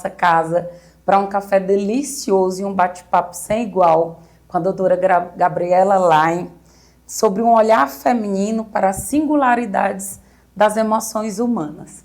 nossa casa para um café delicioso e um bate-papo sem igual com a doutora Gabriela Lain, sobre um olhar feminino para as singularidades das emoções humanas.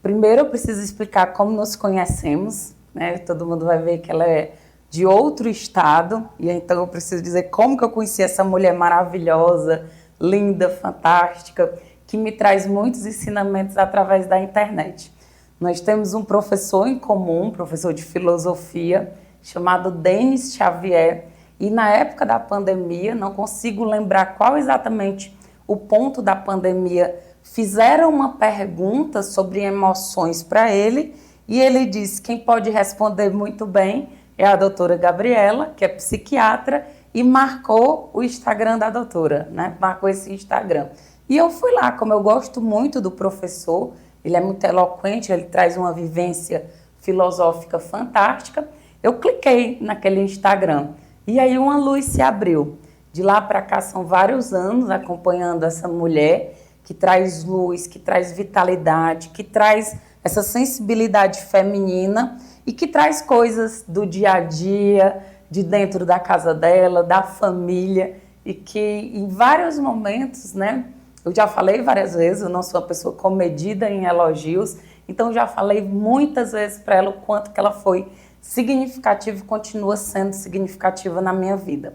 Primeiro eu preciso explicar como nos conhecemos, né? Todo mundo vai ver que ela é de outro estado, e então eu preciso dizer como que eu conheci essa mulher maravilhosa, linda, fantástica, que me traz muitos ensinamentos através da internet. Nós temos um professor em comum, professor de filosofia, chamado Denis Xavier, e na época da pandemia, não consigo lembrar qual exatamente o ponto da pandemia, fizeram uma pergunta sobre emoções para ele, e ele disse: quem pode responder muito bem é a doutora Gabriela, que é psiquiatra, e marcou o Instagram da doutora, né? Marcou esse Instagram. E eu fui lá, como eu gosto muito do professor, ele é muito eloquente, ele traz uma vivência filosófica fantástica, eu cliquei naquele Instagram. E aí uma luz se abriu. De lá para cá são vários anos acompanhando essa mulher que traz luz, que traz vitalidade, que traz essa sensibilidade feminina e que traz coisas do dia a dia, de dentro da casa dela, da família, e que em vários momentos, né? Eu já falei várias vezes, eu não sou uma pessoa comedida em elogios, então já falei muitas vezes para ela o quanto que ela foi significativa e continua sendo significativa na minha vida.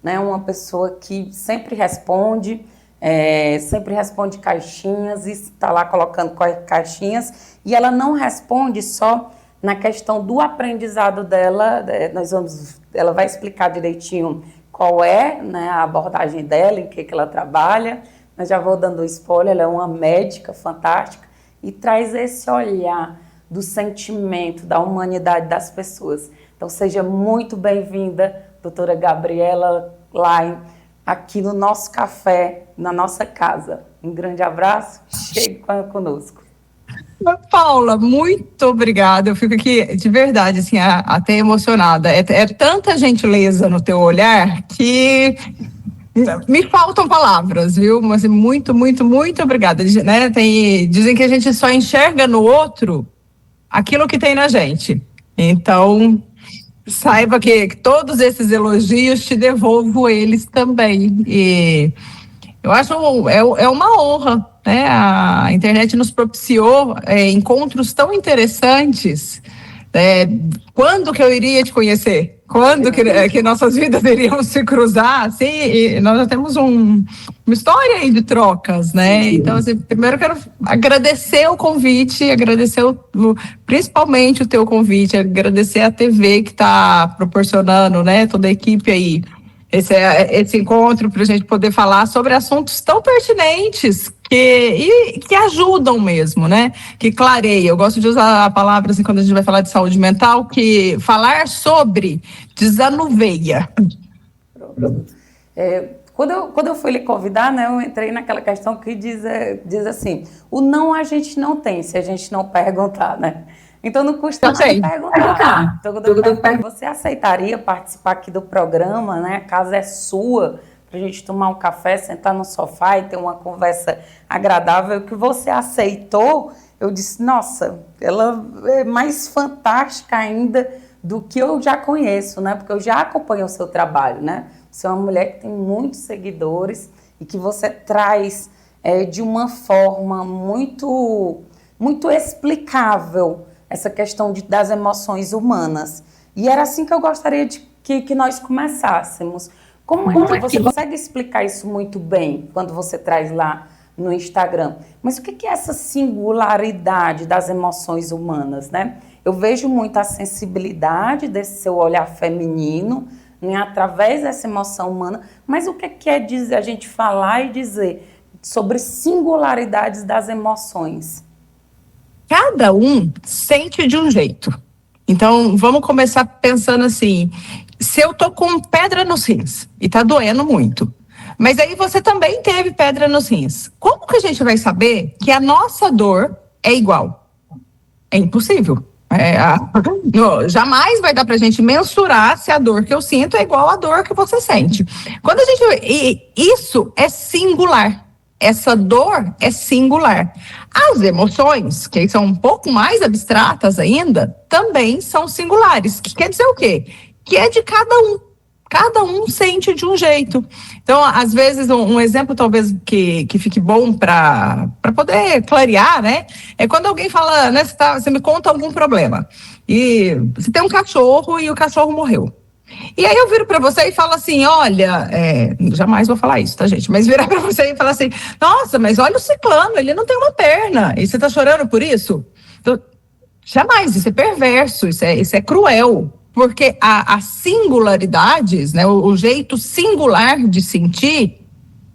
Né? Uma pessoa que sempre responde caixinhas e está lá colocando caixinhas, e ela não responde só na questão do aprendizado dela, ela vai explicar direitinho qual é, né, a abordagem dela, em que ela trabalha, mas já vou dando spoiler, ela é uma médica fantástica e traz esse olhar do sentimento, da humanidade das pessoas. Então seja muito bem-vinda, doutora Gabriela Lain, aqui no nosso café, na nossa casa. Um grande abraço, chegue conosco. Paula, muito obrigada. Eu fico aqui, de verdade, assim, até emocionada. É tanta gentileza no teu olhar que me faltam palavras, viu? Mas muito, muito, muito obrigada. Né? Dizem que a gente só enxerga no outro aquilo que tem na gente. Então, saiba que todos esses elogios te devolvo eles também. E eu acho é uma honra, né? A internet nos propiciou encontros tão interessantes. Quando que eu iria te conhecer? Quando que nossas vidas iriam se cruzar? Assim, e nós já temos uma história aí de trocas, né? Sim. Então, assim, primeiro eu quero agradecer o convite, agradecer principalmente o teu convite, agradecer a TV que está proporcionando, né? Toda a equipe aí. Esse encontro para a gente poder falar sobre assuntos tão pertinentes que ajudam mesmo, né? Que clareia. Eu gosto de usar a palavra assim, quando a gente vai falar de saúde mental, que falar sobre desanuveia. Quando eu fui lhe convidar, né, eu entrei naquela questão que diz assim: o não a gente não tem se a gente não perguntar, né? Então não custa nada perguntar. Então, quando eu pergunto, você aceitaria participar aqui do programa, né? A casa é sua, para a gente tomar um café, sentar no sofá e ter uma conversa agradável. Que você aceitou, eu disse: nossa, ela é mais fantástica ainda do que eu já conheço, né? Porque eu já acompanho o seu trabalho, né? Você é uma mulher que tem muitos seguidores e que você traz de uma forma muito, muito explicável essa questão das emoções humanas. E era assim que eu gostaria que nós começássemos. Como é que você consegue explicar isso muito bem quando você traz lá no Instagram? Mas o que é essa singularidade das emoções humanas, né? Eu vejo muito a sensibilidade desse seu olhar feminino, né, através dessa emoção humana, mas o que é dizer, a gente falar e dizer sobre singularidades das emoções? Cada um sente de um jeito. Então, vamos começar pensando assim: se eu tô com pedra nos rins e tá doendo muito, mas aí você também teve pedra nos rins, como que a gente vai saber que a nossa dor é igual? É impossível. Jamais vai dar pra gente mensurar se a dor que eu sinto é igual à dor que você sente. Quando a gente... isso é singular. essa dor é singular. As emoções, que são um pouco mais abstratas ainda, também são singulares. Que quer dizer o quê? Que é de cada um. Cada um sente de um jeito. Então, às vezes, um exemplo talvez que fique bom para poder clarear, né? É quando alguém fala, né? Você me conta algum problema. E você tem um cachorro e o cachorro morreu. E aí eu viro para você e falo assim, olha, jamais vou falar isso, tá, gente? Mas virar para você e falar assim, nossa, mas olha o ciclano, ele não tem uma perna. E você tá chorando por isso? Então, jamais, isso é perverso, isso é cruel. Porque as singularidades, né, o jeito singular de sentir,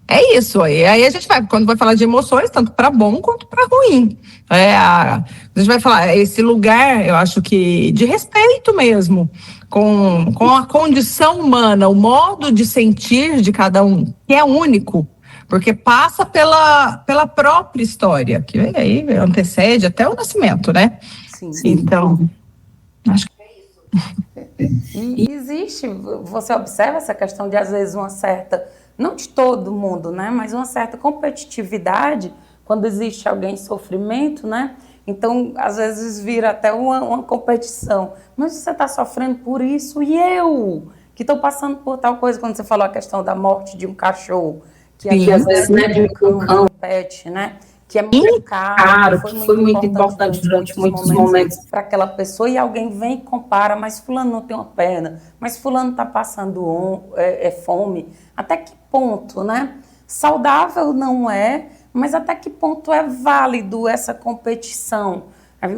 é isso. Aí a gente vai, quando vai falar de emoções, tanto para bom quanto para ruim. A gente vai falar, esse lugar, eu acho que de respeito mesmo, com a condição humana, o modo de sentir de cada um, que é único, porque passa pela própria história, que aí antecede até o nascimento, né? Sim. Então, acho que E existe, você observa essa questão de, às vezes, uma certa, não de todo mundo, né, mas uma certa competitividade quando existe alguém em sofrimento, né? Então, às vezes, vira até uma competição. Mas você está sofrendo por isso e eu, que estou passando por tal coisa, quando você falou a questão da morte de um cachorro, que às vezes, né, de um cão, pet, né? Que é muito caro, que foi muito importante durante muitos momentos para aquela pessoa, e alguém vem e compara, mas fulano não tem uma perna, mas fulano está passando fome. Até que ponto, né? Saudável não é, mas até que ponto é válido essa competição?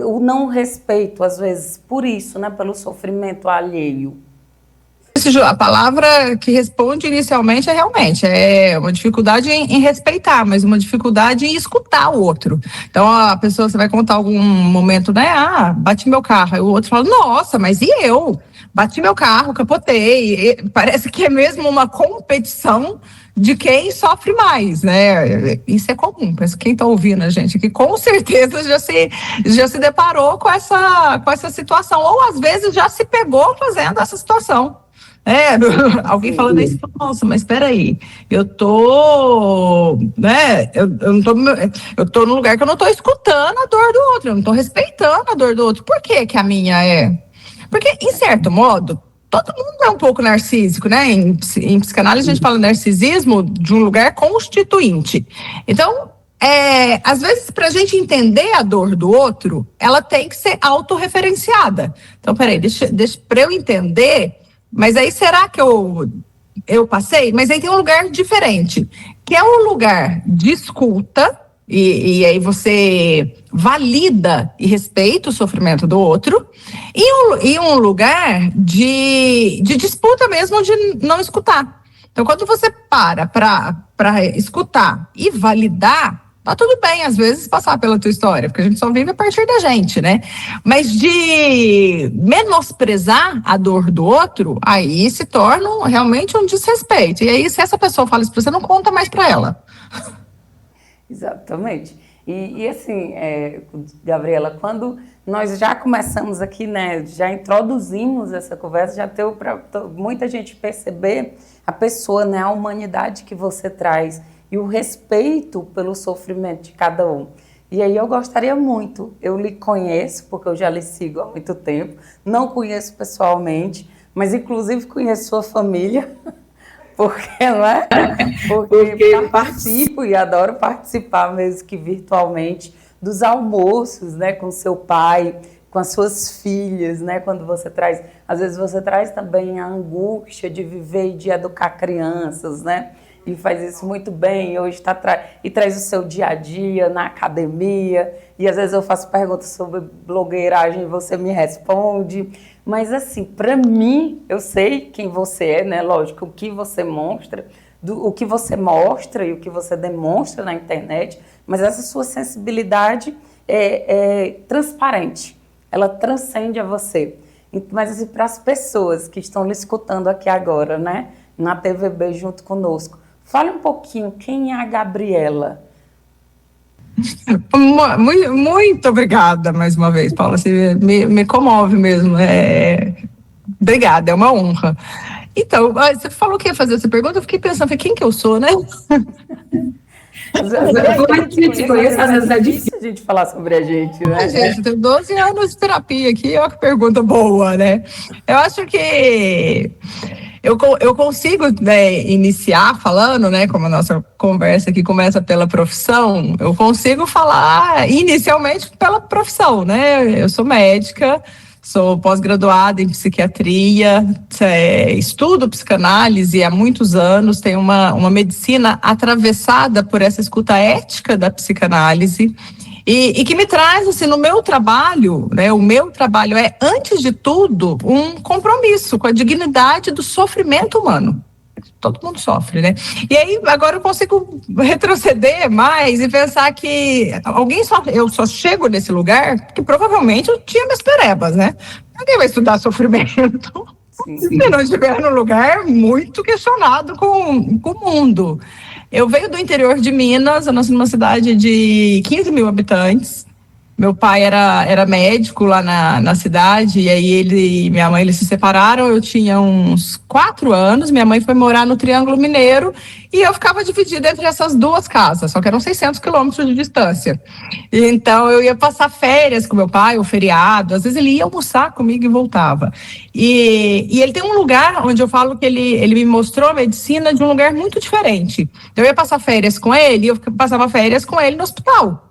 O não respeito, às vezes, por isso, né? Pelo sofrimento alheio. A palavra que responde inicialmente realmente uma dificuldade em respeitar, mas uma dificuldade em escutar o outro. Então a pessoa, você vai contar algum momento, né? Bati meu carro. Aí o outro fala, nossa, mas e eu? Bati meu carro, capotei. E parece que é mesmo uma competição de quem sofre mais, né? Isso é comum, penso que quem está ouvindo a gente aqui com certeza já se deparou com essa situação, ou às vezes já se pegou fazendo essa situação. Alguém falando isso, nossa, mas espera aí, eu tô, né, eu não tô, eu tô num lugar que eu não tô escutando a dor do outro, eu não tô respeitando a dor do outro. Por que a minha é? Porque, em certo modo, todo mundo é um pouco narcísico, né? Em psicanálise a gente fala narcisismo de um lugar constituinte. Então, às vezes, para a gente entender a dor do outro, ela tem que ser autorreferenciada. Então, peraí, deixa para eu entender. Mas aí, será que eu passei? Mas aí tem um lugar diferente, que é um lugar de escuta, e aí você valida e respeita o sofrimento do outro, e um lugar de disputa mesmo, de não escutar. Então, quando você para escutar e validar, tá tudo bem, às vezes, passar pela tua história, porque a gente só vive a partir da gente, né? Mas de menosprezar a dor do outro, aí se torna realmente um desrespeito. E aí, se essa pessoa fala isso pra você, não conta mais pra ela. Exatamente. E assim, Gabriela, quando nós já começamos aqui, né, já introduzimos essa conversa, já deu para muita gente perceber a pessoa, né, a humanidade que você traz e o respeito pelo sofrimento de cada um. E aí eu gostaria muito, eu lhe conheço, porque eu já lhe sigo há muito tempo, não conheço pessoalmente, mas inclusive conheço sua família, porque, não é? Porque participo e adoro participar, mesmo que virtualmente, dos almoços, né, com seu pai, com as suas filhas, né, quando você traz, às vezes você traz também a angústia de viver e de educar crianças, né, e faz isso muito bem, hoje e traz o seu dia a dia na academia, e às vezes eu faço perguntas sobre blogueiragem e você me responde, mas assim, para mim, eu sei quem você é, né, lógico, o que você mostra, o que você mostra e o que você demonstra na internet, mas essa sua sensibilidade é transparente, ela transcende a você. Mas assim, para as pessoas que estão lhe escutando aqui agora, né, na TVB junto conosco, fale um pouquinho, quem é a Gabriela? Muito obrigada mais uma vez, Paula, você me comove mesmo, obrigada, é uma honra. Então, você falou que ia fazer essa pergunta, eu fiquei pensando, quem que eu sou, né? Às vezes é difícil a gente falar sobre a gente, né? Gente, eu tenho 12 anos de terapia aqui, olha que pergunta boa, né? Eu acho que eu consigo, né, iniciar falando, né, como a nossa conversa aqui começa pela profissão, eu consigo falar inicialmente pela profissão, né? Eu sou médica, sou pós-graduada em psiquiatria, estudo psicanálise há muitos anos, tenho uma medicina atravessada por essa escuta ética da psicanálise e que me traz, assim, no meu trabalho, né, o meu trabalho é, antes de tudo, um compromisso com a dignidade do sofrimento humano. Todo mundo sofre, né? E aí, agora eu consigo retroceder mais e pensar que eu só chego nesse lugar porque provavelmente eu tinha minhas perebas, né? Ninguém vai estudar sofrimento se não estiver num lugar muito questionado com o mundo. Eu venho do interior de Minas, eu nasci numa cidade de 15 mil habitantes. Meu pai era médico lá na cidade, e aí ele e minha mãe eles se separaram, eu tinha uns 4 anos, minha mãe foi morar no Triângulo Mineiro, e eu ficava dividida entre essas duas casas, só que eram 600 quilômetros de distância. E então eu ia passar férias com meu pai, o feriado, às vezes ele ia almoçar comigo e voltava. E ele tem um lugar onde eu falo que ele me mostrou a medicina de um lugar muito diferente. Então eu ia passar férias com ele, e eu passava férias com ele no hospital.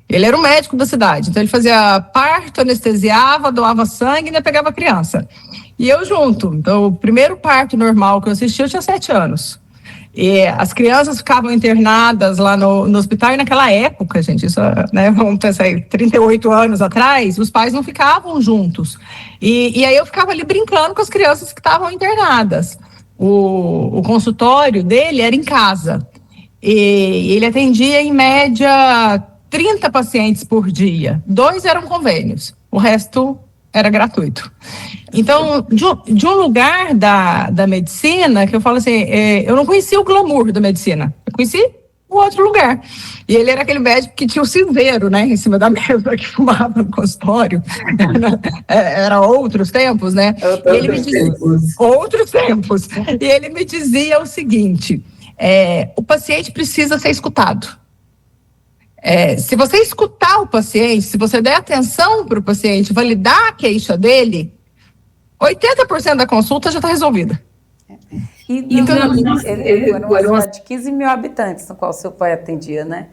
Ele era o médico da cidade, então ele fazia parto, anestesiava, doava sangue e ainda pegava criança. E eu junto. Então, o primeiro parto normal que eu assisti, eu tinha 7 anos. E as crianças ficavam internadas lá no hospital, e naquela época, gente, isso, né, vamos pensar aí, 38 anos atrás, os pais não ficavam juntos. E aí eu ficava ali brincando com as crianças que estavam internadas. O consultório dele era em casa. E ele atendia, em média, 30 pacientes por dia. 2 eram convênios, o resto era gratuito. Então, de um lugar da medicina, que eu falo assim, eu não conhecia o glamour da medicina, eu conheci o outro lugar. E ele era aquele médico que tinha o cinzeiro, né, em cima da mesa, que fumava no consultório. Era outros tempos, né? Outros tempos. E ele me dizia o seguinte, o paciente precisa ser escutado. Se você escutar o paciente, se você der atenção para o paciente, validar a queixa dele, 80% da consulta já está resolvida. Então, era uma cidade de 15 mil habitantes, no qual seu pai atendia, né?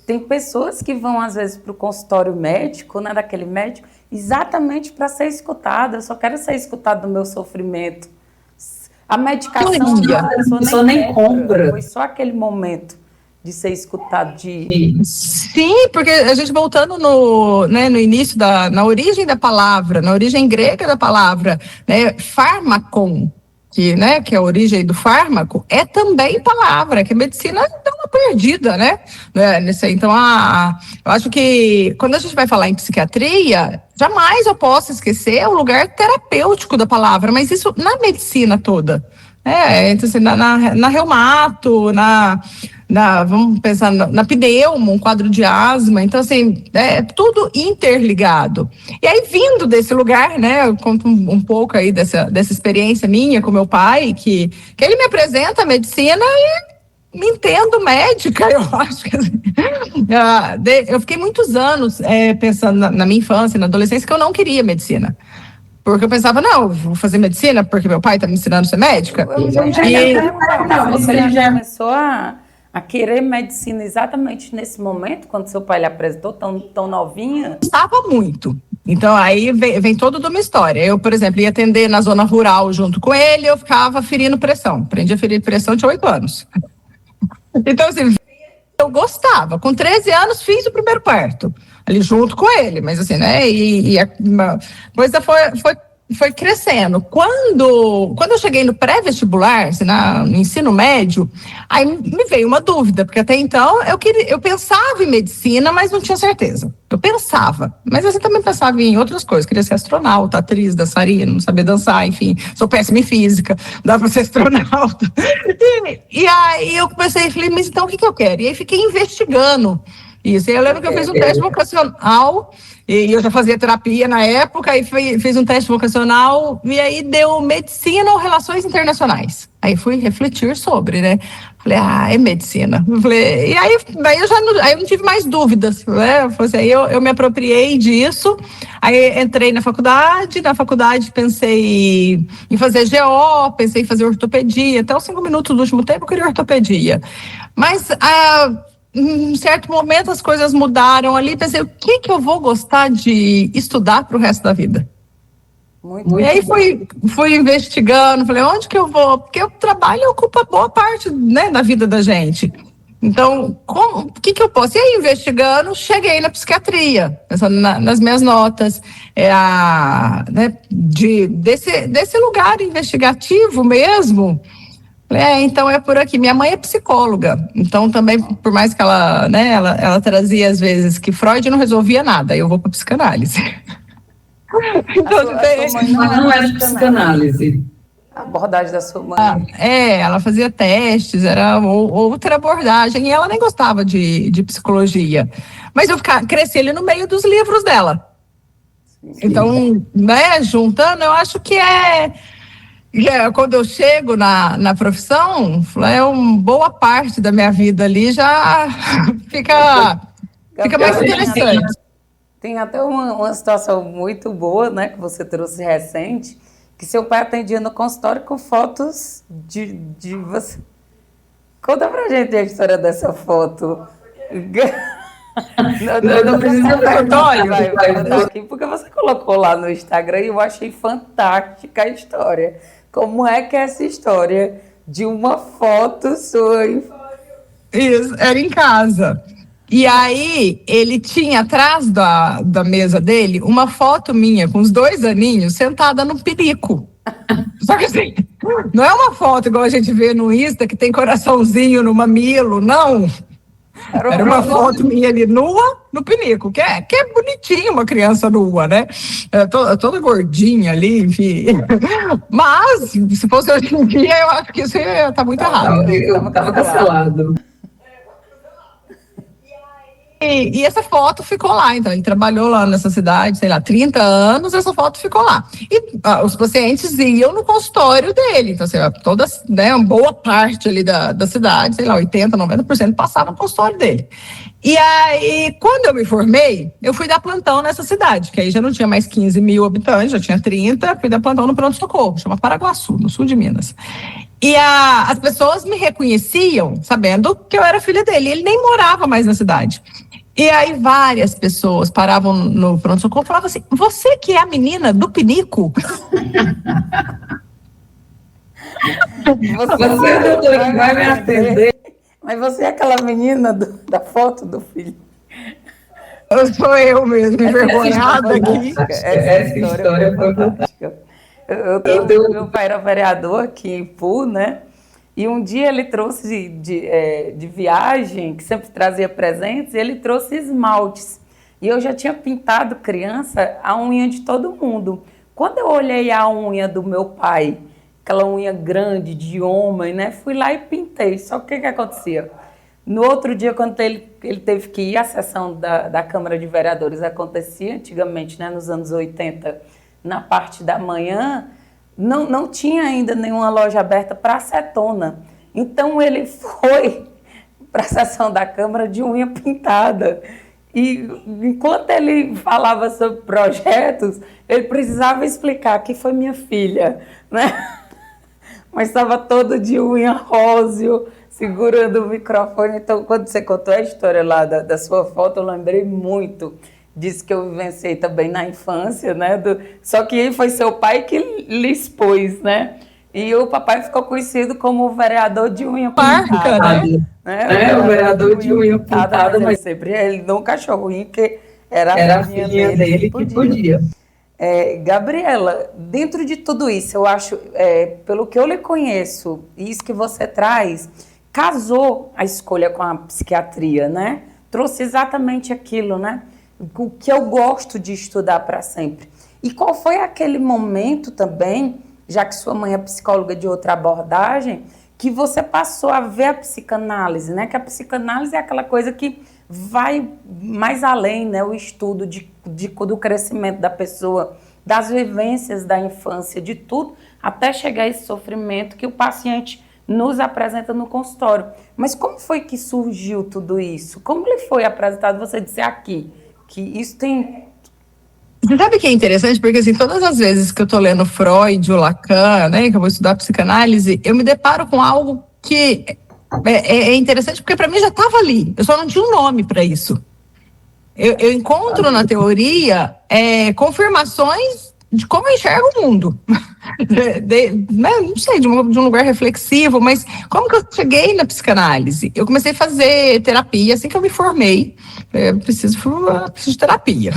Tem pessoas que vão, às vezes, para o consultório médico, né, daquele médico, exatamente para ser escutada. Eu só quero ser escutada do meu sofrimento. A medicação, a pessoa nem compra. Foi só aquele momento de ser escutado. Sim, porque a gente voltando no início, na origem da palavra, na origem grega da palavra, né, fármacon, que é a origem do fármaco, é também palavra, que a medicina dá uma perdida, né? Então, eu acho que quando a gente vai falar em psiquiatria, jamais eu posso esquecer o lugar terapêutico da palavra, mas isso na medicina toda. Então, assim, na reumato, vamos pensar na pneumo, um quadro de asma, então assim, é tudo interligado. E aí, vindo desse lugar, né, eu conto um pouco aí dessa experiência minha com meu pai, que ele me apresenta a medicina e me entendo médica, eu acho que assim, eu fiquei muitos anos pensando na minha infância, na adolescência, que eu não queria medicina. Porque eu pensava, não, vou fazer medicina porque meu pai está me ensinando a ser médica. Você já começou a querer medicina exatamente nesse momento, quando seu pai lhe apresentou, tão novinha? Gostava muito. Então, aí vem toda uma história. Eu, por exemplo, ia atender na zona rural junto com ele, eu ficava ferindo pressão. Aprendi a ferir pressão, tinha 8 anos. Então, assim, eu gostava. Com 13 anos, fiz o primeiro parto. Ali junto com ele, mas assim, né? E a coisa foi crescendo. Quando eu cheguei no pré-vestibular, assim, no ensino médio, aí me veio uma dúvida, porque até então eu pensava em medicina, mas não tinha certeza. Eu pensava, mas eu também pensava em outras coisas. Queria ser astronauta, atriz, dançarina, não sabia dançar, enfim. Sou péssima em física, dá para ser astronauta. E aí eu comecei e falei, mas então o que eu quero? E aí fiquei investigando isso. E eu lembro que eu fiz um teste vocacional E eu já fazia terapia na época, e fiz um teste vocacional, e aí deu medicina ou relações internacionais. Aí fui refletir sobre, né? Falei, é medicina. Falei, e aí eu não tive mais dúvidas, né? Aí eu me apropriei disso, aí entrei na faculdade pensei em fazer GO, pensei em fazer ortopedia, até os 5 minutos do último tempo eu queria ortopedia. Mas em certo momento as coisas mudaram ali, pensei, o que eu vou gostar de estudar para o resto da vida? Muito e aí fui investigando, falei, onde que eu vou? Porque o trabalho ocupa boa parte, né, da vida da gente. Então, o que eu posso? E aí, investigando, cheguei na psiquiatria, pensando nas minhas notas, né, desse lugar investigativo mesmo. Então é por aqui. Minha mãe é psicóloga, então também, por mais que ela, né, ela trazia às vezes que Freud não resolvia nada, eu vou para psicanálise. Então, a sua mãe não era de psicanálise. A abordagem da sua mãe. Ela fazia testes, era outra abordagem, e ela nem gostava de psicologia. Mas eu cresci ali no meio dos livros dela. Sim. Então, né, juntando, eu acho que quando eu chego na profissão, boa parte da minha vida ali já fica mais interessante. Tem até uma situação muito boa, né, que você trouxe recente, que seu pai atendia no consultório com fotos de você. Conta pra gente a história dessa foto. Não precisa perguntar aqui, porque você colocou lá no Instagram e eu achei fantástica a história. Como é que é essa história de uma foto sua? Isso, era em casa. E aí, ele tinha atrás da mesa dele uma foto minha com os 2 aninhos sentada no pinico. Só que assim, não é uma foto igual a gente vê no Insta, que tem coraçãozinho no mamilo, não. Era uma foto minha ali nua no pinico, que é bonitinho uma criança nua, né? Toda gordinha ali, enfim. Mas, se fosse hoje em dia, eu acho que isso ia estar muito errado. Eu tava cancelado. E essa foto ficou lá, então ele trabalhou lá nessa cidade, sei lá, 30 anos, essa foto ficou lá. E os pacientes iam no consultório dele, então assim, né, uma boa parte ali da cidade, sei lá, 80%, 90% passava no consultório dele. E aí, quando eu me formei, eu fui dar plantão nessa cidade, que aí já não tinha mais 15 mil habitantes, já tinha 30, fui dar plantão no pronto-socorro, chama Paraguaçu, no sul de Minas. E as pessoas me reconheciam, sabendo que eu era filha dele, ele nem morava mais na cidade. E aí várias pessoas paravam no pronto-socorro e falavam assim, você que é a menina do pinico? Você é o doutor que vai me atender. Mas você é aquela menina da foto do filho? Sou eu mesmo, envergonhada aqui. Essa história foi fantástica. Meu pai era vereador aqui em Ipu, né? E um dia ele trouxe de viagem, que sempre trazia presentes, ele trouxe esmaltes. E eu já tinha pintado criança a unha de todo mundo. Quando eu olhei a unha do meu pai, aquela unha grande de homem, né? Fui lá e pintei. Só que o que acontecia? No outro dia, quando ele teve que ir à sessão da Câmara de Vereadores, acontecia antigamente, né, nos anos 80, na parte da manhã, não tinha ainda nenhuma loja aberta para acetona. Então ele foi para a sessão da Câmara de unha pintada. E enquanto ele falava sobre projetos, ele precisava explicar que foi minha filha, né? Mas estava todo de unha róseo, segurando o microfone. Então, quando você contou a história lá da sua foto, eu lembrei muito disso que eu vivenciei também na infância, né? Só que foi seu pai que lhe expôs, né? E o papai ficou conhecido como o vereador de unha pintada. Né? O vereador de unha pintada, mas sempre ele não cachorrinho, que era a filhinha dele que podia. Gabriela, dentro de tudo isso, eu acho, pelo que eu lhe conheço, isso que você traz, casou a escolha com a psiquiatria, né? Trouxe exatamente aquilo, né? O que eu gosto de estudar para sempre. E qual foi aquele momento também, já que sua mãe é psicóloga de outra abordagem, que você passou a ver a psicanálise, né? Que a psicanálise é aquela coisa que vai mais além, né? O estudo do crescimento da pessoa, das vivências da infância, de tudo, até chegar a esse sofrimento que o paciente nos apresenta no consultório. Mas como foi que surgiu tudo isso? Como lhe foi apresentado? Você disse aqui que isso tem... Você sabe que é interessante? Porque, assim, todas as vezes que eu tô lendo Freud ou Lacan, né, que eu vou estudar psicanálise, eu me deparo com algo que é interessante, porque para mim já estava ali. Eu só não tinha um nome para isso. Eu encontro na teoria confirmações de como eu enxergo o mundo. Não sei, de um lugar reflexivo, mas como que eu cheguei na psicanálise? Eu comecei a fazer terapia assim que eu me formei. Eu preciso de terapia.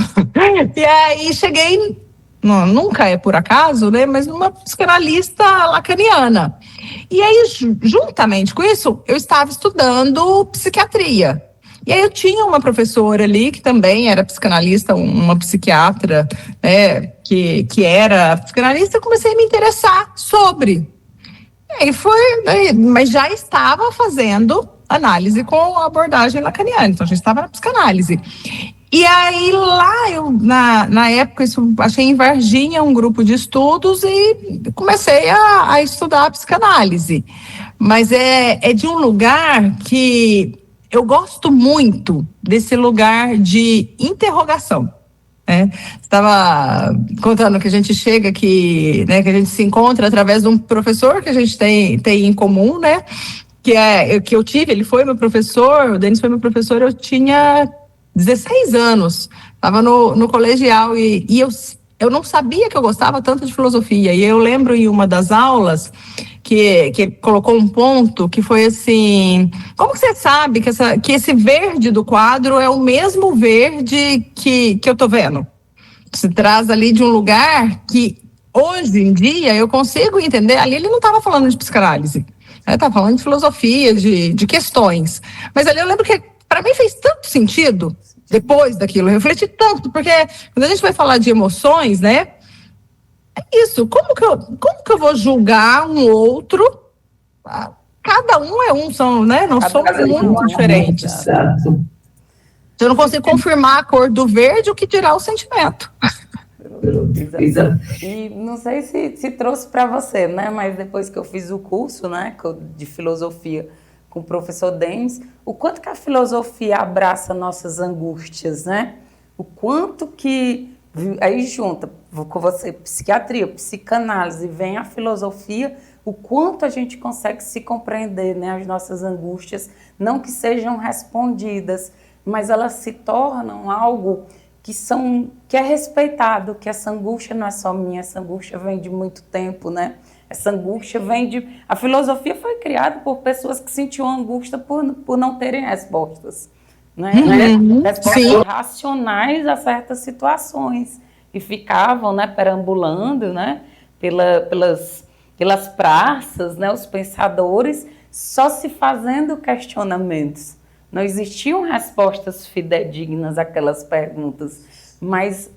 E aí cheguei, nunca é por acaso, né? Mas numa psicanalista lacaniana. E aí, juntamente com isso, eu estava estudando psiquiatria. E aí eu tinha uma professora ali, que também era psicanalista, uma psiquiatra, né, que era psicanalista, eu comecei a me interessar sobre. E aí foi, né, mas já estava fazendo análise com a abordagem lacaniana, então já estava na psicanálise. E aí lá, eu na época, isso, achei em Varginha um grupo de estudos e comecei a estudar a psicanálise. Mas é de um lugar que eu gosto muito desse lugar de interrogação. Estava contando que a gente chega aqui, né, que a gente se encontra através de um professor que a gente tem em comum, né, que eu tive, ele foi meu professor, o Denis foi meu professor, eu tinha 16 anos, estava no colegial e eu não sabia que eu gostava tanto de filosofia. E eu lembro em uma das aulas que colocou um ponto que foi assim: como que você sabe que esse verde do quadro é o mesmo verde que eu tô vendo? Se traz ali de um lugar que hoje em dia eu consigo entender. Ali ele não estava falando de psicanálise, estava falando de filosofia, de questões. Mas ali eu lembro que para mim fez tanto sentido. Depois daquilo, eu refleti tanto, porque quando a gente vai falar de emoções, né? É isso, como que eu vou julgar um outro? Cada um é um, né? Não somos muito diferentes. Eu não consigo confirmar a cor do verde, o que dirá o sentimento. E não sei se trouxe para você, né? Mas depois que eu fiz o curso, né, de filosofia com o professor Denis, o quanto que a filosofia abraça nossas angústias, né? O quanto que... Aí junta com você psiquiatria, psicanálise, vem a filosofia, o quanto a gente consegue se compreender, né? As nossas angústias, não que sejam respondidas, mas elas se tornam algo que é respeitado, que essa angústia não é só minha, essa angústia vem de muito tempo, né? Essa angústia vem de... A filosofia foi criada por pessoas que sentiam angústia por não terem respostas, né? Respostas racionais a certas situações. E ficavam, né, perambulando, né, pelas praças, né, os pensadores, só se fazendo questionamentos. Não existiam respostas fidedignas àquelas perguntas. Mas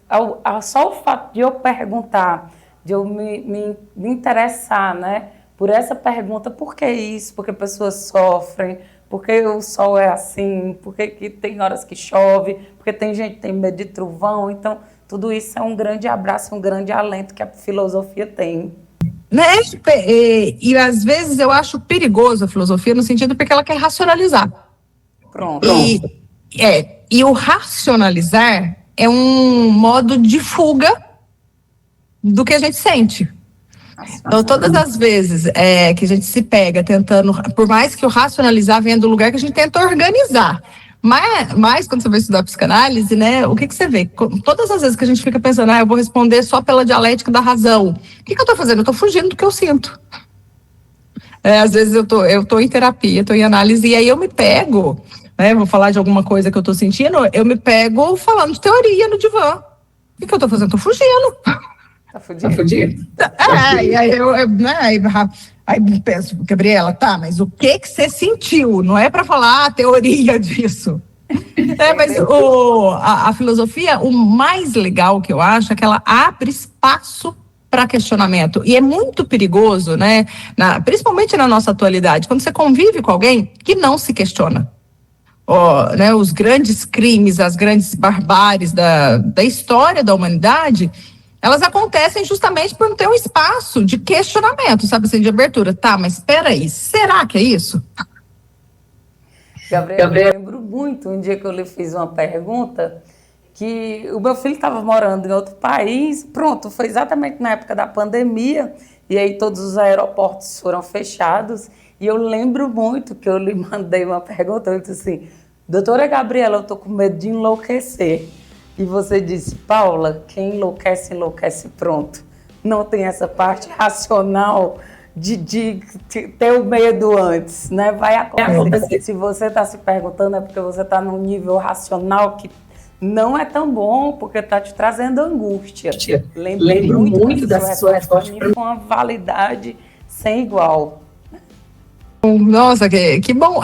só o fato de eu perguntar, de eu me interessar, né, por essa pergunta: por que isso? Por que pessoas sofrem? Por que o sol é assim? Por que tem horas que chove? Porque tem gente que tem medo de trovão? Então, tudo isso é um grande abraço, um grande alento que a filosofia tem. Né? E às vezes eu acho perigoso a filosofia no sentido porque ela quer racionalizar. Pronto. E o racionalizar é um modo de fuga do que a gente sente. Então, todas as vezes que a gente se pega tentando, por mais que o racionalizar venha do lugar que a gente tenta organizar, mas quando você vai estudar psicanálise, né, o que você vê? Todas as vezes que a gente fica pensando, eu vou responder só pela dialética da razão, o que eu estou fazendo? Eu estou fugindo do que eu sinto. Às vezes eu tô em terapia, estou em análise, e aí eu me pego, né, vou falar de alguma coisa que eu estou sentindo, eu me pego falando de teoria no divã. O que eu estou fazendo? Estou fugindo. Tá fudido? E aí aí penso: Gabriela, tá, mas o que você sentiu? Não é para falar a teoria disso. Mas a filosofia, o mais legal que eu acho é que ela abre espaço para questionamento. E é muito perigoso, né? Principalmente na nossa atualidade, quando você convive com alguém que não se questiona. né, os grandes crimes, as grandes barbáries da história da humanidade, elas acontecem justamente por não ter um espaço de questionamento, sabe assim, de abertura. Tá, mas espera aí, será que é isso? Gabriel, eu lembro muito um dia que eu lhe fiz uma pergunta que o meu filho estava morando em outro país, pronto, foi exatamente na época da pandemia, e aí todos os aeroportos foram fechados, e eu lembro muito que eu lhe mandei uma pergunta, eu disse assim, doutora Gabriela, eu estou com medo de enlouquecer. E você disse, Paula, quem enlouquece, enlouquece pronto. Não tem essa parte racional de ter o medo antes, né? Vai acontecer. Se você está se perguntando, é porque você está num nível racional que não é tão bom, porque está te trazendo angústia. Lembro muito da sua resposta com uma validade sem igual. Nossa, que bom.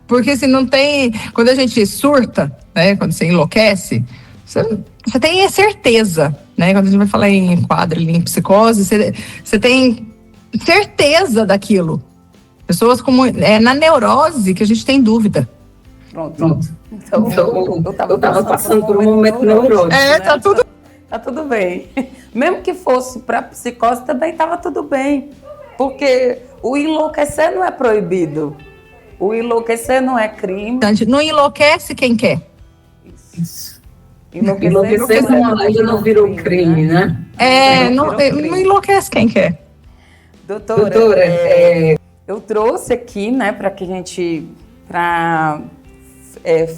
Porque se não tem... Quando a gente surta, né? Quando você enlouquece, você tem a certeza, né? Quando a gente vai falar em quadro, em psicose, você tem certeza daquilo. Pessoas como... É na neurose que a gente tem dúvida. Pronto. Então eu estava passando por um momento neurótico. Né? Tá tudo bem. Mesmo que fosse para psicose, também estava tudo bem. Porque o enlouquecer não é proibido. O enlouquecer não é crime. Não enlouquece quem quer. Isso. Enlouquecer ainda não virou crime, né? Não enlouquece quem quer. Doutora, eu trouxe aqui, né, para que a gente...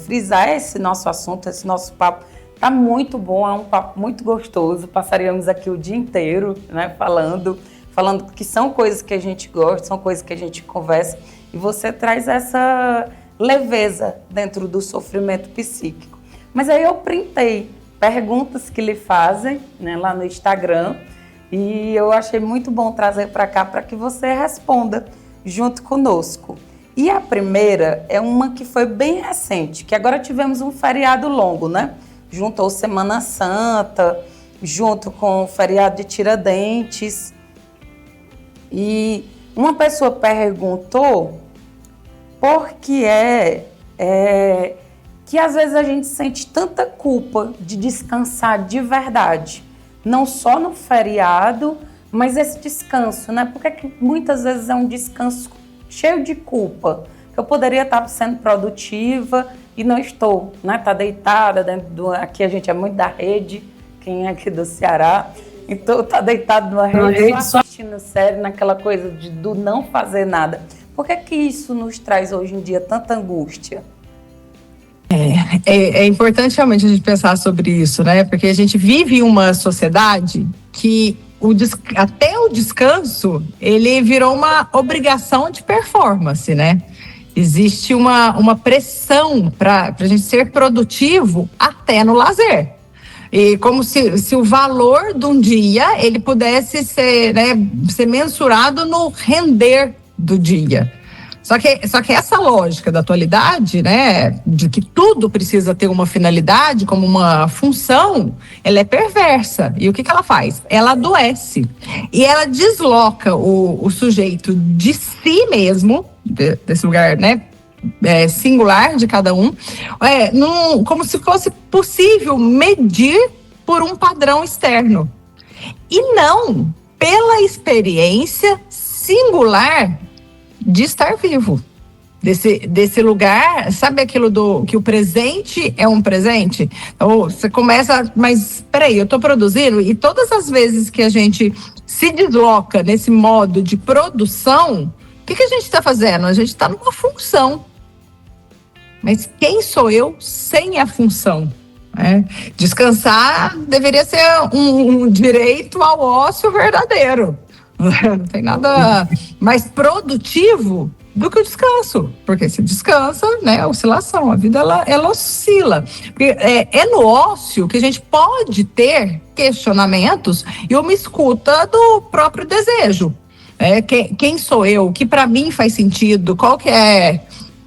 frisar esse nosso assunto, esse nosso papo. Tá muito bom, é um papo muito gostoso. Passaríamos aqui o dia inteiro, né, falando que são coisas que a gente gosta, são coisas que a gente conversa. E você traz essa leveza dentro do sofrimento psíquico. Mas aí eu printei perguntas que lhe fazem, né, lá no Instagram. E eu achei muito bom trazer para cá para que você responda junto conosco. E a primeira é uma que foi bem recente, que agora tivemos um feriado longo, né? Juntou Semana Santa, junto com o feriado de Tiradentes. E uma pessoa perguntou por que que às vezes a gente sente tanta culpa de descansar de verdade. Não só no feriado, mas esse descanso, né? Porque que muitas vezes é um descanso cheio de culpa. Eu poderia estar sendo produtiva e não estou, né? Tá deitada aqui a gente é muito da rede, quem é aqui do Ceará, então tá deitado numa rede só assistindo série, naquela coisa do não fazer nada. Por que isso nos traz hoje em dia tanta angústia? É importante realmente a gente pensar sobre isso, né? Porque a gente vive em uma sociedade que até o descanso, ele virou uma obrigação de performance, né? Existe uma pressão para a gente ser produtivo até no lazer. E como se o valor de um dia, ele pudesse ser, né, ser mensurado no render do dia. Só que essa lógica da atualidade, né, de que tudo precisa ter uma finalidade, como uma função, ela é perversa. E o que ela faz? Ela adoece. E ela desloca o sujeito de si mesmo, desse lugar, né, singular de cada um, como se fosse possível medir por um padrão externo. E não pela experiência singular de estar vivo, desse lugar, sabe aquilo que o presente é um presente? Então, você começa, mas espera aí, eu estou produzindo, e todas as vezes que a gente se desloca nesse modo de produção, o que a gente está fazendo? A gente está numa função. Mas quem sou eu sem a função? Descansar deveria ser um direito ao ócio verdadeiro. Não tem nada mais produtivo do que o descanso, porque se descansa, né, a oscilação, a vida ela oscila. Porque é no ócio que a gente pode ter questionamentos e uma escuta do próprio desejo. Quem sou eu? O que para mim faz sentido? Qual que é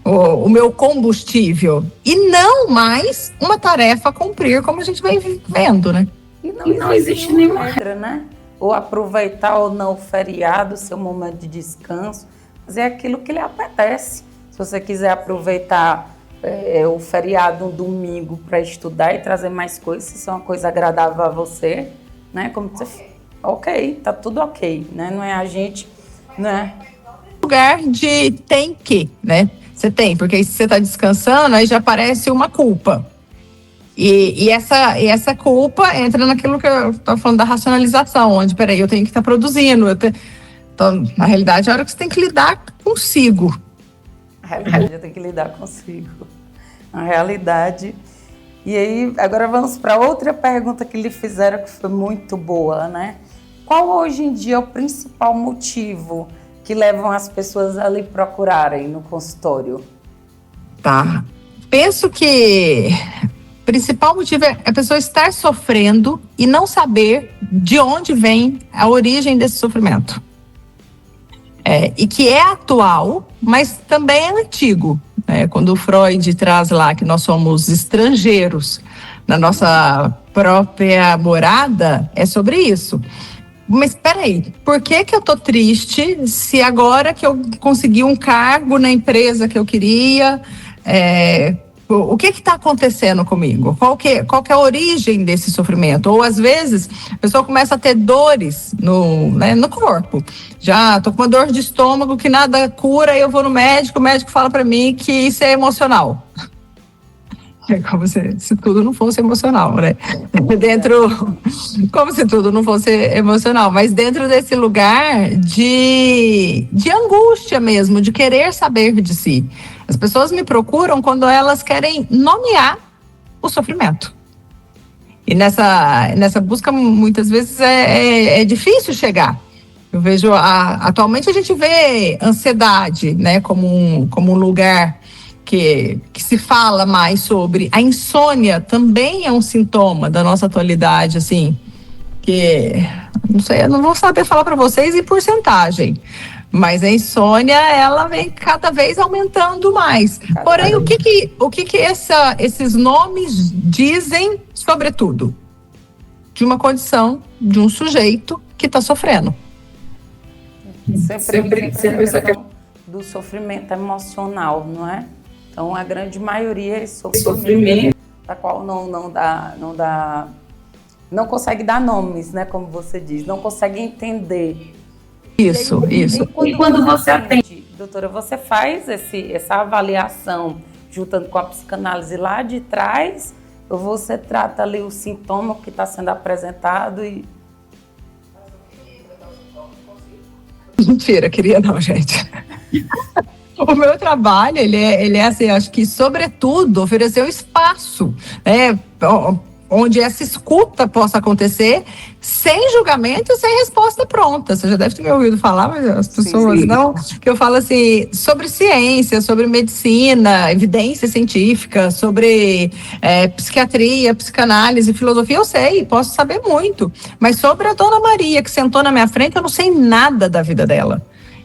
o meu combustível? E não mais uma tarefa a cumprir, como a gente vai vendo, né? E não existe nenhuma regra, né? Ou aproveitar ou não o feriado, seu momento de descanso, fazer aquilo que lhe apetece. Se você quiser aproveitar o feriado, um domingo para estudar e trazer mais coisas, se isso é uma coisa agradável a você, né? Como você, ok, tá tudo ok, né? Não é a gente, né? Lugar de tem que, né? Você tem, porque aí se você tá descansando, aí já parece uma culpa. E essa culpa entra naquilo que eu tô falando da racionalização, onde, peraí, eu tenho que estar produzindo. Então, na realidade, é a hora que você tem que lidar consigo. A realidade eu tenho que lidar consigo. A realidade. E aí, agora vamos para outra pergunta que lhe fizeram, que foi muito boa, né? Qual hoje em dia é o principal motivo que levam as pessoas a lhe procurarem no consultório? Tá. Penso que o principal motivo é a pessoa estar sofrendo e não saber de onde vem a origem desse sofrimento. E que é atual, mas também é antigo. Quando o Freud traz lá que nós somos estrangeiros na nossa própria morada, é sobre isso. Mas espera aí, por que eu tô triste se agora que eu consegui um cargo na empresa que eu queria, o que está acontecendo comigo? Qual que é a origem desse sofrimento? Ou às vezes a pessoa começa a ter dores no corpo. Já tô com uma dor de estômago que nada cura, eu vou no médico, o médico fala para mim que isso é emocional. É como se tudo não fosse emocional, né? Como se tudo não fosse emocional, mas dentro desse lugar de angústia mesmo, de querer saber de si. As pessoas me procuram quando elas querem nomear o sofrimento. E nessa busca, muitas vezes, é difícil chegar. Eu vejo, atualmente a gente vê ansiedade, né, como um lugar que se fala mais sobre. A insônia também é um sintoma da nossa atualidade, assim, que, não sei, eu não vou saber falar para vocês em porcentagem, mas a insônia, ela vem cada vez aumentando mais. Porém, o que esses nomes dizem, sobretudo, de uma condição de um sujeito que está sofrendo? Sempre essa questão do sofrimento emocional, não é? Então, a grande maioria é sofrimento, da qual não consegue dar nomes, né? Como você diz, não consegue entender. Isso. E quando você atende, doutora, você faz essa avaliação juntando com a psicanálise lá de trás, ou você trata ali o sintoma que está sendo apresentado e... Mentira, queria não, gente. O meu trabalho, ele é assim, acho que, sobretudo, oferecer um espaço, né, onde essa escuta possa acontecer sem julgamento e sem resposta pronta. Você já deve ter me ouvido falar, mas as pessoas sim. Não. Que eu falo assim, sobre ciência, sobre medicina, evidência científica, sobre psiquiatria, psicanálise, filosofia, eu sei, posso saber muito. Mas sobre a Dona Maria, que sentou na minha frente, eu não sei nada da vida dela.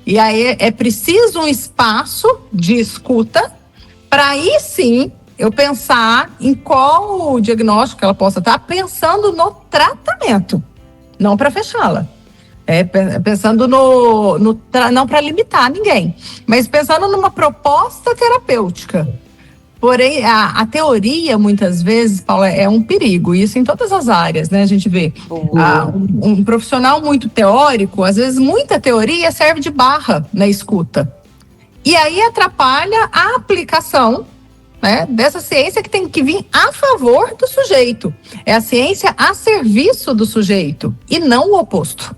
E aí é preciso um espaço de escuta para aí sim eu pensar em qual diagnóstico ela possa estar, pensando no tratamento, não para fechá-la. Pensando não para limitar ninguém, mas pensando numa proposta terapêutica. Porém, a teoria, muitas vezes, Paula, é um perigo, isso em todas as áreas, né? A gente vê um profissional muito teórico, às vezes muita teoria serve de barra na escuta. E aí atrapalha a aplicação, né, dessa ciência que tem que vir a favor do sujeito. É a ciência a serviço do sujeito, e não o oposto.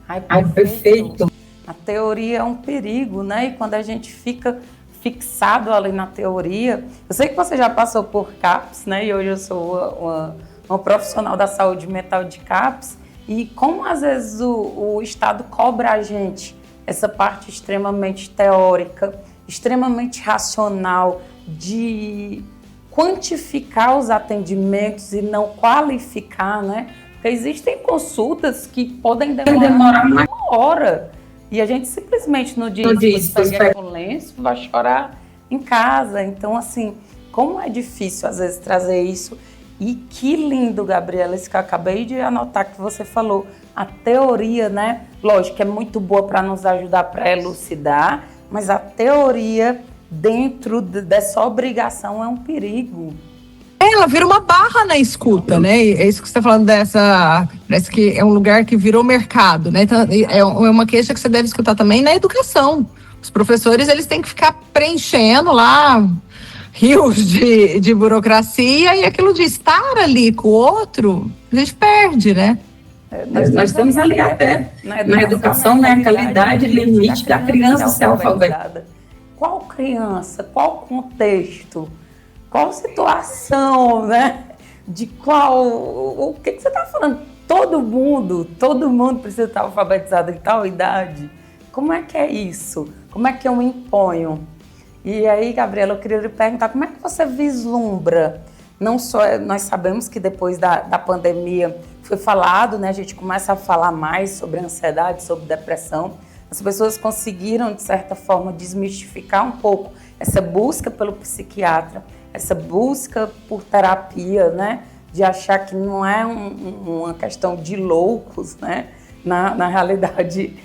Ai, perfeito. A teoria é um perigo, né? E quando a gente fica fixado ali na teoria... Eu sei que você já passou por CAPS, né? E hoje eu sou uma profissional da saúde mental de CAPS. E como, às vezes, o Estado cobra a gente essa parte extremamente teórica, extremamente racional, de quantificar os atendimentos e não qualificar, né? Porque existem consultas que podem demorar uma hora. E a gente simplesmente no dia pega o lenço, vai chorar em casa. Então, assim, como é difícil às vezes trazer isso. E que lindo, Gabriela, isso que eu acabei de anotar que você falou. A teoria, né? Lógico que é muito boa para nos ajudar para elucidar, mas a teoria dentro dessa obrigação é um perigo. Ela vira uma barra na escuta, né? É isso que você está falando parece que é um lugar que virou mercado, né? Então, é uma queixa que você deve escutar também na educação. Os professores, eles têm que ficar preenchendo lá rios de burocracia, e aquilo de estar ali com o outro, a gente perde, né? Nós temos ali até, na educação, né, a qualidade limite da criança ser alfabetada. Qual criança? Qual contexto? Qual situação, né? De qual... O que você está falando? Todo mundo precisa estar alfabetizado em tal idade. Como é que é isso? Como é que eu imponho? E aí, Gabriela, eu queria lhe perguntar, como é que você vislumbra? Não só, nós sabemos que depois da pandemia foi falado, né? A gente começa a falar mais sobre ansiedade, sobre depressão. As pessoas conseguiram, de certa forma, desmistificar um pouco essa busca pelo psiquiatra, essa busca por terapia, né? De achar que não é uma questão de loucos, né? Na realidade,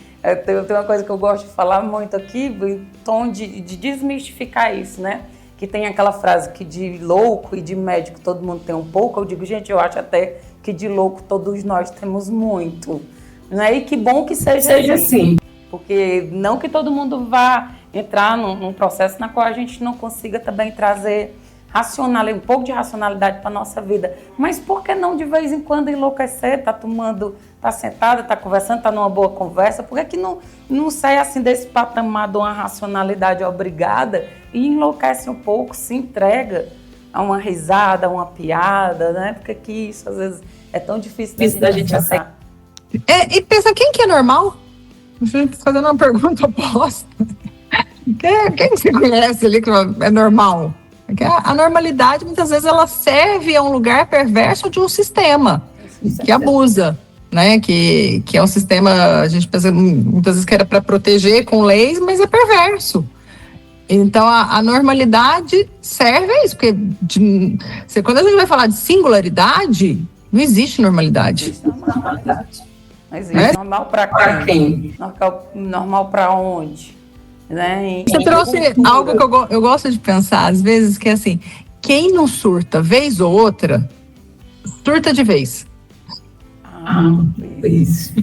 tem uma coisa que eu gosto de falar muito aqui, em tom de desmistificar isso, né? Que tem aquela frase que de louco e de médico todo mundo tem um pouco. Eu digo, gente, eu acho até que de louco todos nós temos muito. Né? E que bom que seja assim. Porque não que todo mundo vá entrar num processo na qual a gente não consiga também trazer um pouco de racionalidade para a nossa vida. Mas por que não de vez em quando enlouquecer? Tá sentada, tá conversando, tá numa boa conversa. Por que não sai assim desse patamar de uma racionalidade obrigada e enlouquece um pouco, se entrega a uma risada, a uma piada, né? Porque que isso às vezes é tão difícil da gente aceitar. E pensa, quem que é normal? Fazendo uma pergunta oposta. Quem você conhece ali que é normal? Porque a normalidade, muitas vezes, ela serve a um lugar perverso de um sistema que abusa, né? Que é um sistema, a gente pensa muitas vezes que era para proteger com leis, mas é perverso. Então, a normalidade serve a isso, porque quando a gente vai falar de singularidade, não existe normalidade. Não existe. Normal para quem? Normal para onde? Né? Você trouxe algo que eu gosto de pensar, às vezes, que é assim, quem não surta vez ou outra, surta de vez. Isso.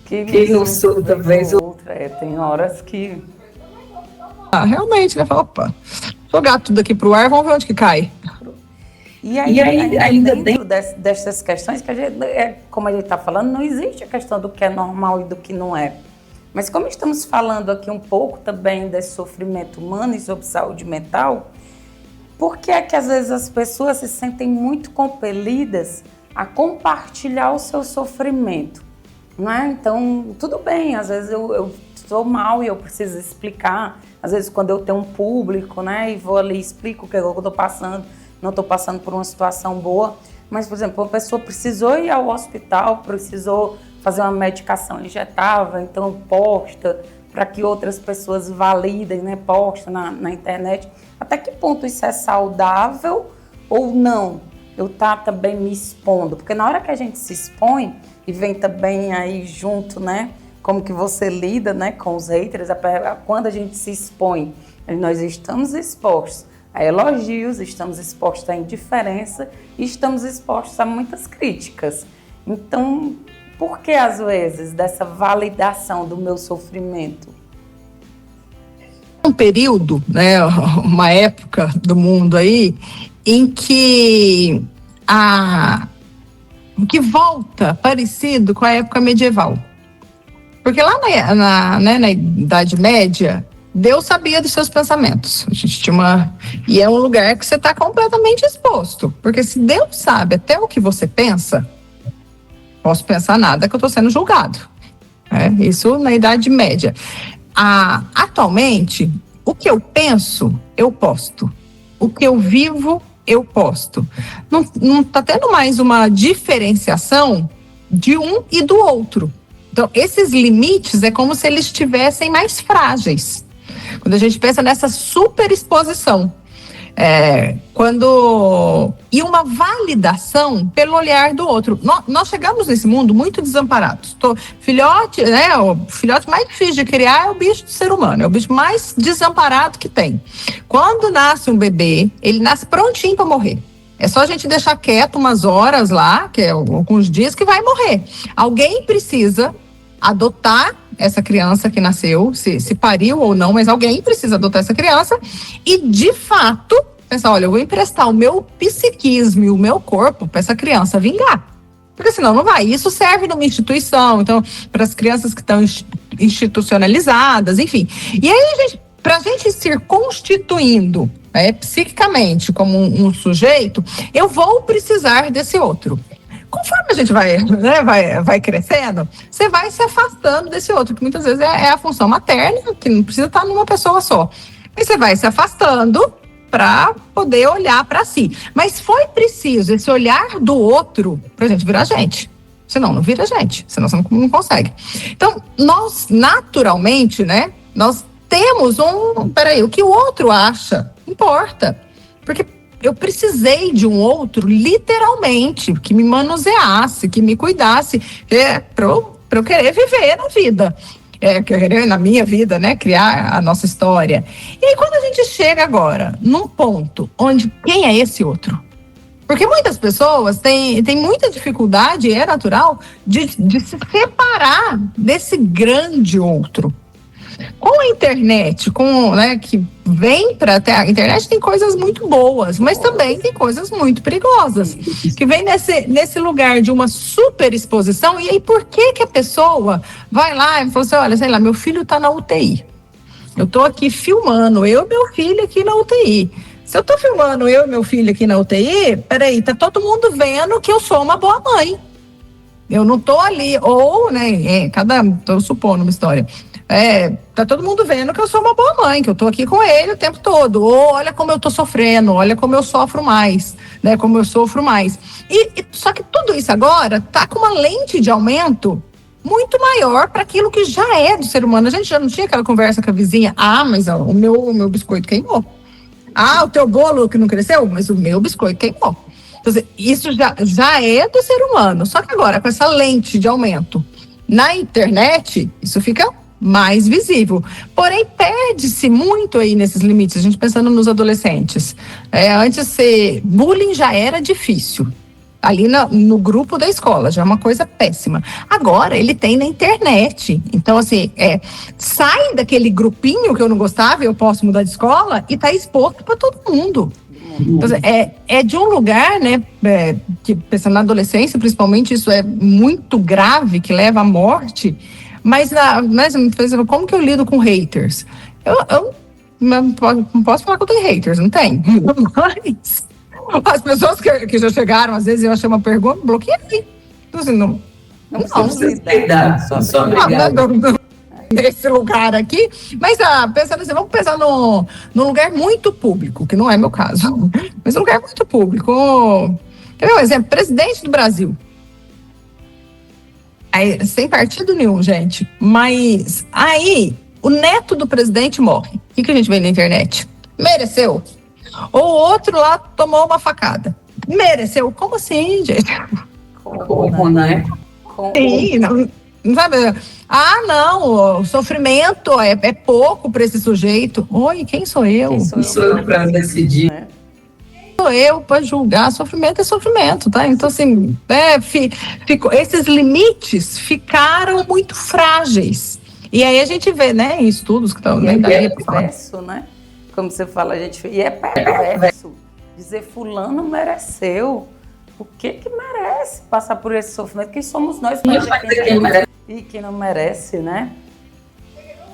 Quem não surta vez ou outra. Tem horas que... realmente, né? Fala, opa, jogar tudo aqui pro ar, vamos ver onde que cai. E aí ainda dentro dessas questões, que como a gente está falando, não existe a questão do que é normal e do que não é. Mas como estamos falando aqui um pouco também desse sofrimento humano e sobre saúde mental, por que é que às vezes as pessoas se sentem muito compelidas a compartilhar o seu sofrimento? Não é? Então, tudo bem, às vezes eu estou mal e eu preciso explicar. Às vezes quando eu tenho um público, né, e vou ali e explico o que eu estou passando, não estou passando por uma situação boa. Mas, por exemplo, uma pessoa precisou ir ao hospital, precisou fazer uma medicação injetável, então posta para que outras pessoas validem, né, posta na internet. Até que ponto isso é saudável ou não? Eu também me expondo, porque na hora que a gente se expõe e vem também aí junto, né, como que você lida, né, com os haters, quando a gente se expõe, nós estamos expostos a elogios, estamos expostos à indiferença e estamos expostos a muitas críticas. Então, por que, às vezes, dessa validação do meu sofrimento? Um período, né, uma época do mundo aí, em que que volta parecido com a época medieval. Porque lá na Idade Média, Deus sabia dos seus pensamentos. A gente tinha e é um lugar que você está completamente exposto. Porque se Deus sabe até o que você pensa, posso pensar nada que eu estou sendo julgado. Isso na Idade Média. Atualmente, o que eu penso, eu posto. O que eu vivo, eu posto. Não está tendo mais uma diferenciação de um e do outro. Então, esses limites é como se eles estivessem mais frágeis. Quando a gente pensa nessa superexposição. E uma validação pelo olhar do outro. Nós chegamos nesse mundo muito desamparados. Filhote, né? O filhote mais difícil de criar é o bicho do ser humano, é o bicho mais desamparado que tem. Quando nasce um bebê, ele nasce prontinho para morrer. É só a gente deixar quieto umas horas lá, que é alguns dias, que vai morrer. Alguém precisa adotar essa criança que nasceu, se pariu ou não, mas alguém precisa adotar essa criança e, de fato, pensar, olha, eu vou emprestar o meu psiquismo e o meu corpo para essa criança vingar. Porque senão não vai. Isso serve numa instituição, então, para as crianças que estão institucionalizadas, enfim. E aí, para a gente se constituindo psiquicamente como um sujeito, eu vou precisar desse outro. Conforme a gente vai crescendo, você vai se afastando desse outro, que muitas vezes é a função materna, que não precisa estar numa pessoa só. Mas você vai se afastando para poder olhar para si. Mas foi preciso esse olhar do outro para a gente virar gente. Senão não vira gente, senão você não consegue. Então, nós, naturalmente, né, nós temos o que o outro acha, importa. Porque eu precisei de um outro, literalmente, que me manuseasse, que me cuidasse, para eu querer viver na vida. Querer na minha vida, né, criar a nossa história. E aí, quando a gente chega agora num ponto onde quem é esse outro? Porque muitas pessoas têm muita dificuldade, é natural, de se separar desse grande outro. Com a internet, que vem para a internet, tem coisas muito boas, mas também tem coisas muito perigosas, que vem nesse lugar de uma super exposição. E aí, por que a pessoa vai lá e fala assim, olha, sei lá, meu filho está na UTI, eu estou aqui filmando eu e meu filho aqui na UTI. Se eu estou filmando eu e meu filho aqui na UTI, peraí, tá todo mundo vendo que eu sou uma boa mãe. Eu não estou ali, ou, né, estou supondo uma história. Tá todo mundo vendo que eu sou uma boa mãe, que eu tô aqui com ele o tempo todo. Ou olha como eu tô sofrendo, olha como eu sofro mais, né? Como eu sofro mais. Só que tudo isso agora tá com uma lente de aumento muito maior para aquilo que já é do ser humano. A gente já não tinha aquela conversa com a vizinha. Mas o meu biscoito queimou. O teu bolo que não cresceu, mas o meu biscoito queimou. Então, isso já é do ser humano. Só que agora, com essa lente de aumento na internet, isso fica mais visível. Porém, perde-se muito aí nesses limites, a gente pensando nos adolescentes. Antes, bullying já era difícil. Ali no grupo da escola, já é uma coisa péssima. Agora, ele tem na internet. Então, assim, sai daquele grupinho que eu não gostava, eu posso mudar de escola, e tá exposto para todo mundo. Então, é de um lugar, né, que pensando na adolescência, principalmente, isso é muito grave, que leva à morte. Mas como que eu lido com haters? Eu não posso falar que eu tenho haters, não tem. Mas as pessoas que já chegaram, às vezes eu achei uma pergunta, bloqueei. Então, assim, não nesse lugar aqui. Mas pensando assim, vamos pensar num lugar muito público, que não é meu caso, mas um lugar muito público. Quer ver um exemplo? Presidente do Brasil. Sem partido nenhum, gente. Mas aí, o neto do presidente morre. O que a gente vê na internet? Mereceu. Ou o outro lá tomou uma facada. Mereceu. Como assim, gente? Como, né? Sim, não sabe? Não, o sofrimento é pouco para esse sujeito. Oi, quem sou eu? Quem sou eu para decidir? Sou eu para julgar, sofrimento é sofrimento, tá? Então, assim, esses limites ficaram muito frágeis. E aí a gente vê, né, em estudos que estão... É perverso, né? Como você fala, e é perverso dizer fulano mereceu. O que merece passar por esse sofrimento? Quem somos nós para dizer quem merece e quem não merece, né?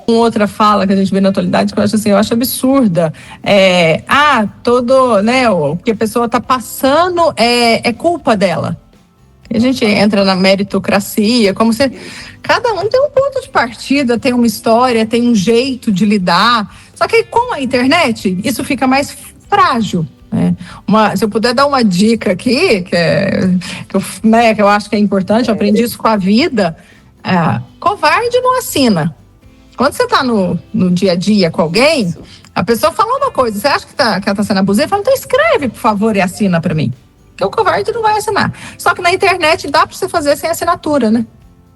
Uma outra fala que a gente vê na atualidade que eu acho absurda. O que a pessoa está passando é culpa dela. E a gente entra na meritocracia, como se cada um tem um ponto de partida, tem uma história, tem um jeito de lidar. Só que com a internet, isso fica mais frágil. Né? Se eu puder dar uma dica aqui, que eu acho que é importante, eu aprendi isso com a vida, covarde não assina. Quando você está no dia a dia com alguém, A pessoa falou uma coisa, você acha que ela tá sendo abusiva? Fala, então escreve, por favor, e assina pra mim. Porque o covarde não vai assinar. Só que na internet dá pra você fazer sem assinatura, né?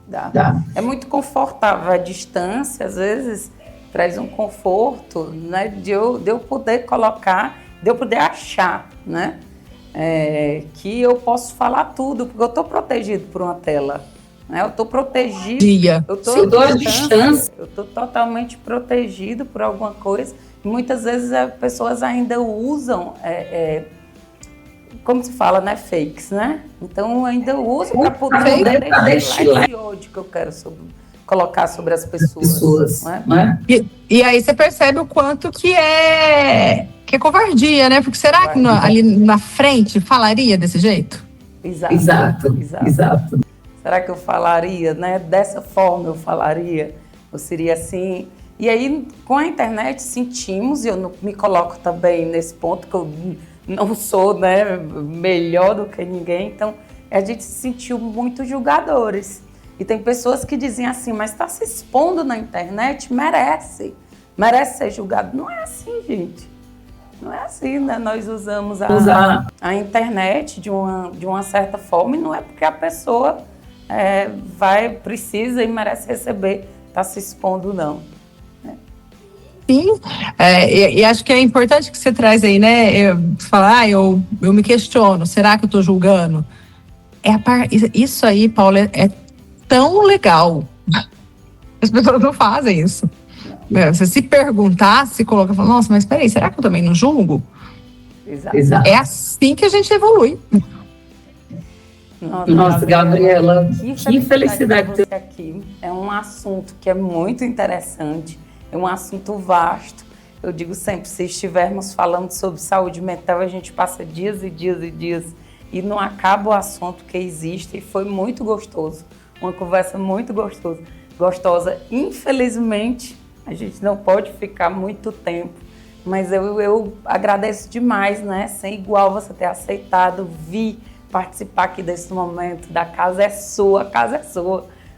Dá. É muito confortável. A distância, às vezes, traz um conforto, né? De eu poder colocar, de eu poder achar, né? Que eu posso falar tudo, porque eu estou protegido por uma tela. Né? Eu estou protegido. Eu estou à distância. Eu estou totalmente protegido por alguma coisa. E muitas vezes as pessoas ainda usam, como se fala, né? Fakes, né? Então ainda usam para poder deixar esse ódio que eu quero colocar sobre as pessoas. Né? E aí você percebe o quanto que é covardia, né? Porque será que ali na frente falaria desse jeito? Exato. Será que eu falaria, né? Dessa forma eu falaria? Ou seria assim? E aí, com a internet, sentimos, e eu me coloco também nesse ponto, que eu não sou, né, melhor do que ninguém, então a gente se sentiu muito julgadores. E tem pessoas que dizem assim, mas está se expondo na internet, merece ser julgado. Não é assim, gente. Não é assim, né? Nós usamos a internet de uma certa forma, e não é porque a pessoa precisa e merece receber, está se expondo, não. Sim, e acho que é importante que você traz aí, né? Eu me questiono, será que eu estou julgando? Isso aí, Paula, é tão legal. As pessoas não fazem isso. Você se perguntar, se colocar, fala, nossa, mas peraí, será que eu também não julgo? Exato. É assim que a gente evolui. Nossa, Gabriela, que felicidade ter você aqui. É um assunto que é muito interessante, é um assunto vasto. Eu digo sempre, se estivermos falando sobre saúde mental, a gente passa dias e dias e dias e não acaba o assunto que existe, e foi muito gostoso. Uma conversa muito gostosa. Infelizmente, a gente não pode ficar muito tempo, mas eu agradeço demais, né? Sem igual você ter aceitado vir participar aqui desse momento. A casa é sua,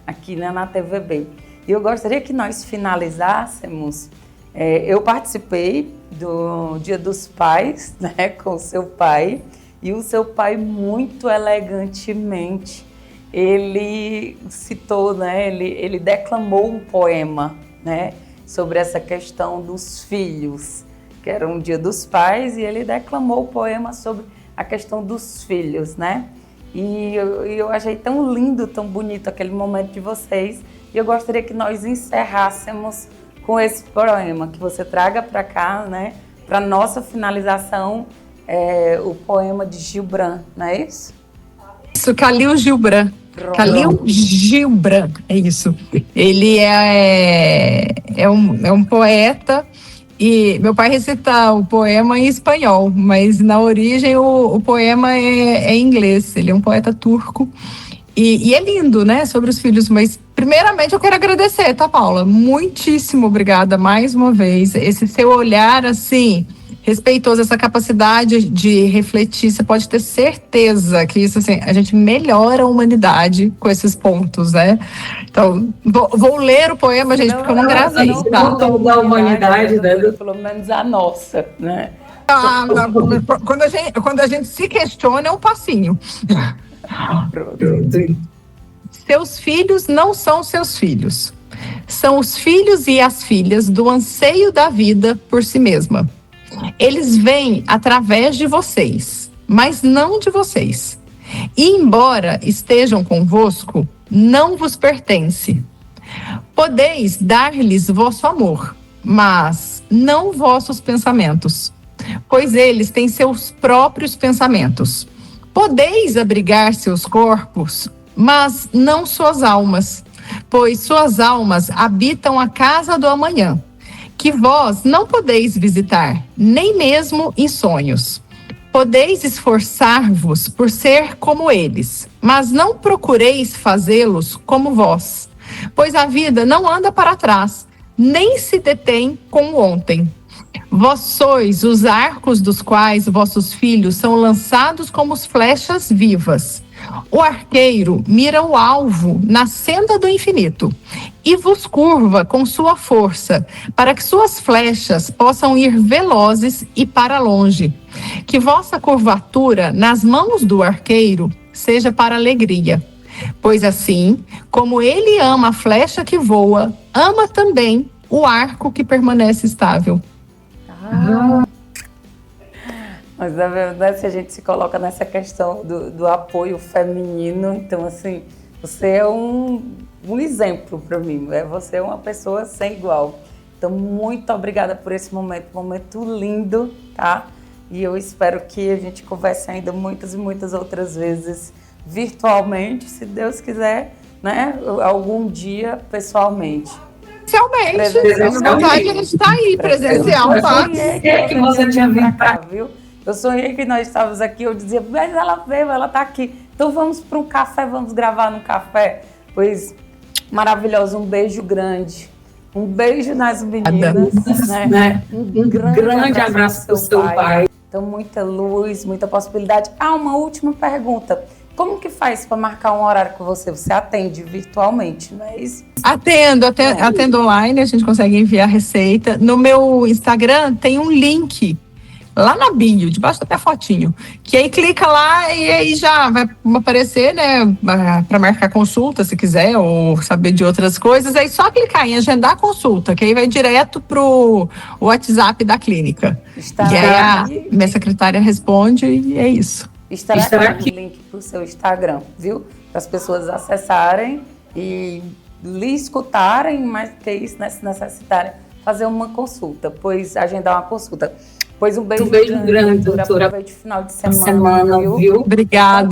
aqui, né, na TVB. E eu gostaria que nós finalizássemos. Eu participei do Dia dos Pais, né, com o seu pai, e o seu pai, muito elegantemente, ele citou, né, ele declamou um poema, né, sobre essa questão dos filhos, que era um Dia dos Pais, e ele declamou o poema sobre a questão dos filhos, né? E eu achei tão lindo, tão bonito aquele momento de vocês, e eu gostaria que nós encerrássemos com esse poema, que você traga para cá, né, para nossa finalização, o poema de Gilbran, não é isso? Isso, Khalil Gibran. Khalil Gibran, é isso. Ele é um poeta, e meu pai recita o poema em espanhol, mas na origem o poema é em inglês. Ele é um poeta turco, e é lindo, né, sobre os filhos. Mas primeiramente eu quero agradecer, tá, Paula? Muitíssimo obrigada mais uma vez. Esse seu olhar, assim, respeitoso, essa capacidade de refletir, você pode ter certeza que isso, assim, a gente melhora a humanidade com esses pontos, né? Então, vou ler o poema, gente, porque eu não gravei. Não toda a humanidade, né? Pelo menos a nossa, né? Quando a gente se questiona, é um passinho. Pronto. Seus filhos não são seus filhos. São os filhos e as filhas do anseio da vida por si mesma. Eles vêm através de vocês, mas não de vocês. E embora estejam convosco, não vos pertence. Podeis dar-lhes vosso amor, mas não vossos pensamentos, pois eles têm seus próprios pensamentos. Podeis abrigar seus corpos, mas não suas almas, pois suas almas habitam a casa do amanhã, que vós não podeis visitar, nem mesmo em sonhos. Podeis esforçar-vos por ser como eles, mas não procureis fazê-los como vós, pois a vida não anda para trás, nem se detém com o ontem. Vós sois os arcos dos quais vossos filhos são lançados como flechas vivas. O arqueiro mira o alvo na senda do infinito e vos curva com sua força, para que suas flechas possam ir velozes e para longe. Que vossa curvatura nas mãos do arqueiro seja para alegria, pois assim, como ele ama a flecha que voa, ama também o arco que permanece estável. Mas na verdade, se a gente se coloca nessa questão do apoio feminino, então assim, você é um exemplo para mim, você é uma pessoa sem igual. Então, muito obrigada por esse momento lindo, tá? E eu espero que a gente converse ainda muitas e muitas outras vezes virtualmente, se Deus quiser, né? Algum dia pessoalmente. Presencialmente. Na verdade, a gente está aí, presencial, tá? Que você tinha vindo pra cá, viu? Eu sonhei que nós estávamos aqui, eu dizia, mas ela veio, ela está aqui. Então vamos para um café, vamos gravar no café. Pois, maravilhoso, um beijo grande. Um beijo nas meninas, né? Um grande abraço para o seu pai. Então, muita luz, muita possibilidade. Uma última pergunta. Como que faz para marcar um horário com você? Você atende virtualmente, não é isso? Atendo online, a gente consegue enviar receita. No meu Instagram tem um link lá na bio, debaixo da minha fotinho, que aí clica lá e aí já vai aparecer, né, para marcar consulta, se quiser, ou saber de outras coisas. Aí só clicar em agendar consulta, que aí vai direto pro WhatsApp da clínica. E aí a minha secretária responde e é isso. Estará aqui o link para o seu Instagram, viu? Para as pessoas acessarem e lhe escutarem, mais que isso, né, se necessitarem, fazer uma consulta, pois agendar uma consulta. Pois um beijo grande, doutora. Aproveite o final de semana, viu? Obrigada.